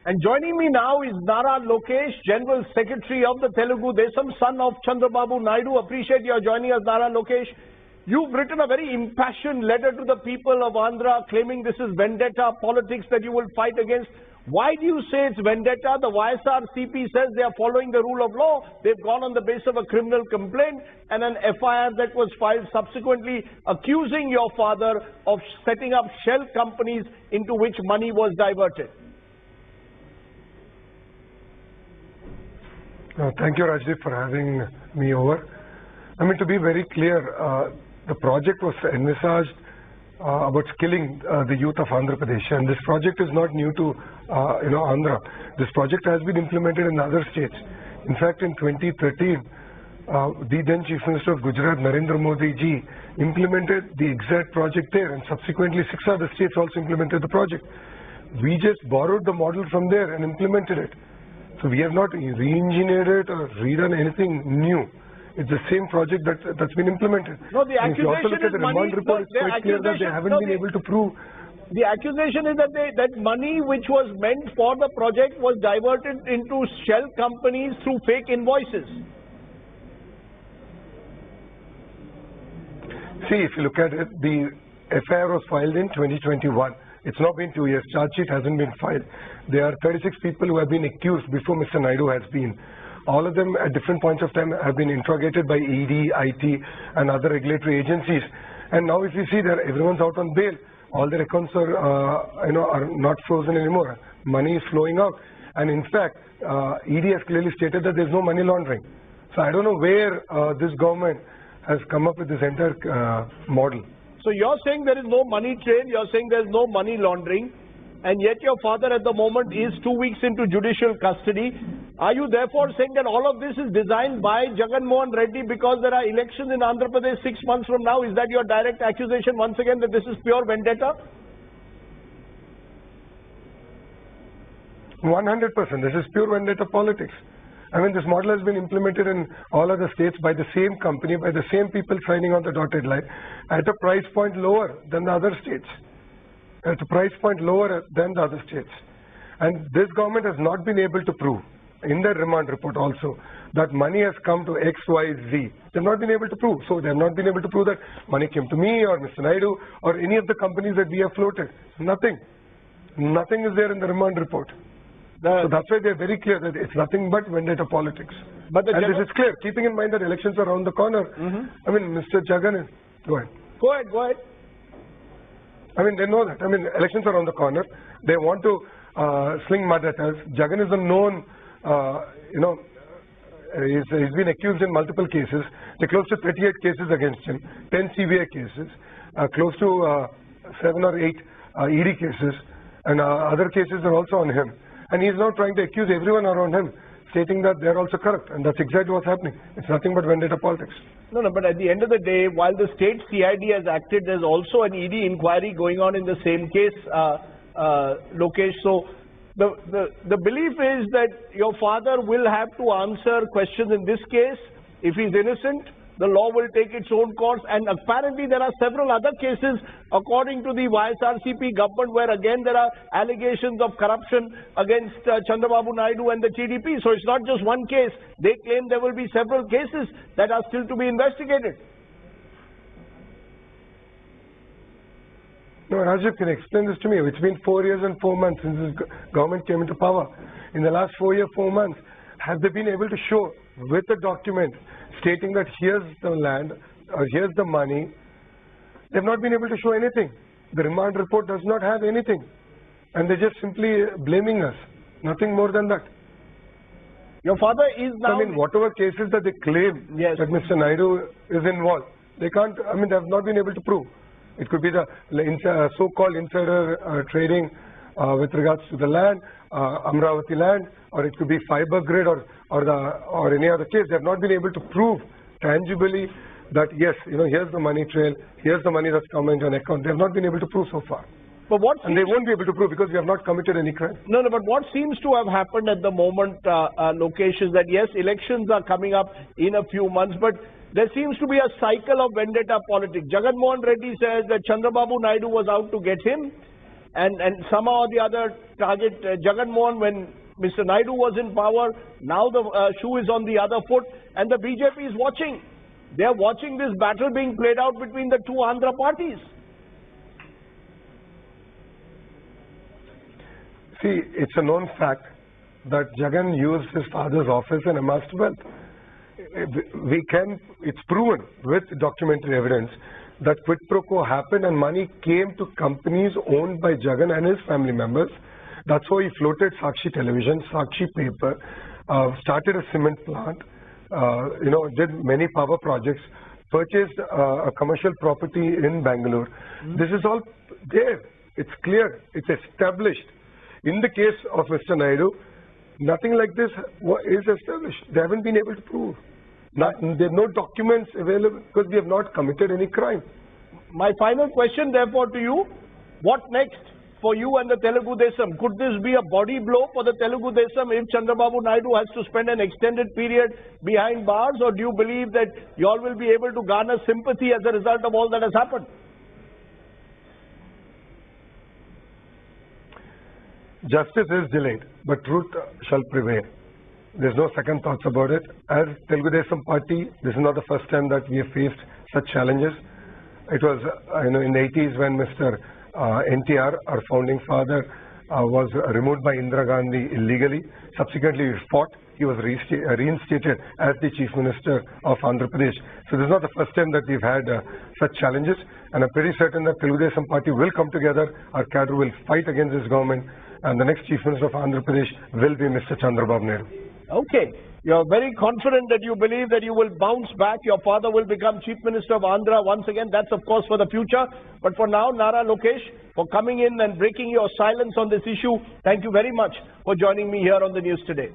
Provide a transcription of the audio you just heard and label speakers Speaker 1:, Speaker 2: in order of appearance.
Speaker 1: And joining me now is Nara Lokesh, General Secretary of the Telugu Desam, son of Chandrababu Naidu. Appreciate your joining us, Nara Lokesh. You've written a very impassioned letter to the people of Andhra claiming this is vendetta politics that you will fight against. Why do you say it's vendetta? The YSRCP says they are following the rule of law. They've gone on the basis of a criminal complaint and an FIR that was filed subsequently accusing your father of setting up shell companies into which money was diverted.
Speaker 2: Thank you, Rajdeep, for having me over. I mean, to be very clear, the project was envisaged about skilling the youth of Andhra Pradesh, and this project is not new to Andhra. This project has been implemented in other states. In fact, in 2013, the then Chief Minister of Gujarat, Narendra Modi ji, implemented the exact project there, and subsequently 6 other states also implemented the project. We just borrowed the model from there and implemented it. So we have not re-engineered it or redone anything new. It's the same project that's been implemented.
Speaker 1: No, the accusation
Speaker 2: if you also look at the remand report, it's quite clear that they haven't been able to prove.
Speaker 1: The accusation is that that money which was meant for the project was diverted into shell companies through fake invoices.
Speaker 2: See, if you look at it, the FIR was filed in 2021. It's now been 2 years. Charge sheet hasn't been filed. There are 36 people who have been accused before Mr. Naidu has been. All of them at different points of time have been interrogated by ED, IT and other regulatory agencies. And now if you see that everyone's out on bail, all their accounts are, are not frozen anymore. Money is flowing out. And in fact, ED has clearly stated that there's no money laundering. So I don't know where this government has come up with this entire model.
Speaker 1: So you're saying there is no money trail, you're saying there's no money laundering, and yet your father at the moment is 2 weeks into judicial custody. Are you therefore saying that all of this is designed by Jagan Mohan Reddy because there are elections in Andhra Pradesh 6 months from now? Is that your direct accusation once again that this is pure vendetta?
Speaker 2: 100%. This is pure vendetta politics. I mean, this model has been implemented in all other states by the same company, by the same people signing on the dotted line, at a price point lower than the other states. At a price point lower than the other states. And this government has not been able to prove, in their remand report also, that money has come to X, Y, Z. They have not been able to prove. So they have not been able to prove that money came to me or Mr. Naidu or any of the companies that we have floated. Nothing. Nothing is there in the remand report. So that's why they are very clear that it's nothing but vendetta politics. And this is clear, keeping in mind that elections are around the corner. I mean, Mr. Jagan is... Go ahead.
Speaker 1: Go ahead, go ahead.
Speaker 2: I mean, they know that. I mean, elections are around the corner. They want to sling mud at us. Jagan is a known, he's been accused in multiple cases. There are close to 38 cases against him, 10 CBI cases, close to 7 or 8 ED cases, and other cases are also on him. And he's now trying to accuse everyone around him, stating that they're also corrupt, and that's exactly what's happening. It's nothing but vendetta politics.
Speaker 1: No, but at the end of the day, while the state CID has acted, there's also an ED inquiry going on in the same case, Lokesh. So the belief is that your father will have to answer questions in this case. If he's innocent, the law will take its own course, and apparently there are several other cases according to the YSRCP government where again there are allegations of corruption against Chandrababu Naidu and the TDP. So it's not just one case. They claim there will be several cases that are still to be investigated.
Speaker 2: No, Rajiv, can you explain this to me? It's been 4 years and 4 months since this government came into power. In the last 4 years, 4 months, have they been able to show with a document stating that here's the land or here's the money? They've not been able to show anything. The remand report does not have anything. And they're just simply blaming us. Nothing more than that.
Speaker 1: Your father is now...
Speaker 2: I mean, whatever cases that they claim that Mr. Naidu is involved, they can't, I mean, they have not been able to prove. It could be the so-called insider trading with regards to the land, Amravati land, or it could be fiber grid or any other case. They have not been able to prove tangibly that yes, here's the money trail, here's the money that's come into an account. They have not been able to prove so far.
Speaker 1: But
Speaker 2: and they won't be able to prove because we have not committed any crime.
Speaker 1: No, but what seems to have happened at the moment, Lokesh, is that yes, elections are coming up in a few months, but there seems to be a cycle of vendetta politics. Jagan Mohan Reddy says that Chandrababu Naidu was out to get him. and somehow or the other target Jagan Mohan when Mr. Naidu was in power. Now the shoe is on the other foot, and the BJP is watching. They are watching this battle being played out between the two Andhra parties.
Speaker 2: See, it's a known fact that Jagan used his father's office and amassed wealth. It's proven with documentary evidence that quid pro quo happened and money came to companies owned by Jagan and his family members. That's how he floated Sakshi Television, Sakshi Paper, started a cement plant, did many power projects, purchased a commercial property in Bangalore. This is all there. It's clear. It's established. In the case of Mr. Naidu, nothing like this is established. They haven't been able to prove. There are no documents available because we have not committed any crime.
Speaker 1: My final question, therefore, to you: what next for you and the Telugu Desam? Could this be a body blow for the Telugu Desam if Chandrababu Naidu has to spend an extended period behind bars, or do you believe that you all will be able to garner sympathy as a result of all that has happened?
Speaker 2: Justice is delayed, but truth shall prevail. There's no second thoughts about it. As Telugu Desam Party, this is not the first time that we have faced such challenges. It was, in the 80s when Mr. NTR, our founding father, was removed by Indira Gandhi illegally. Subsequently, he fought. He was reinstated as the Chief Minister of Andhra Pradesh. So this is not the first time that we've had such challenges. And I'm pretty certain that Telugu Desam Party will come together. Our cadre will fight against this government. And the next Chief Minister of Andhra Pradesh will be Mr. Chandrababu Naidu.
Speaker 1: Okay. You're very confident that you believe that you will bounce back. Your father will become Chief Minister of Andhra once again. That's, of course, for the future. But for now, Nara Lokesh, for coming in and breaking your silence on this issue, thank you very much for joining me here on the news today.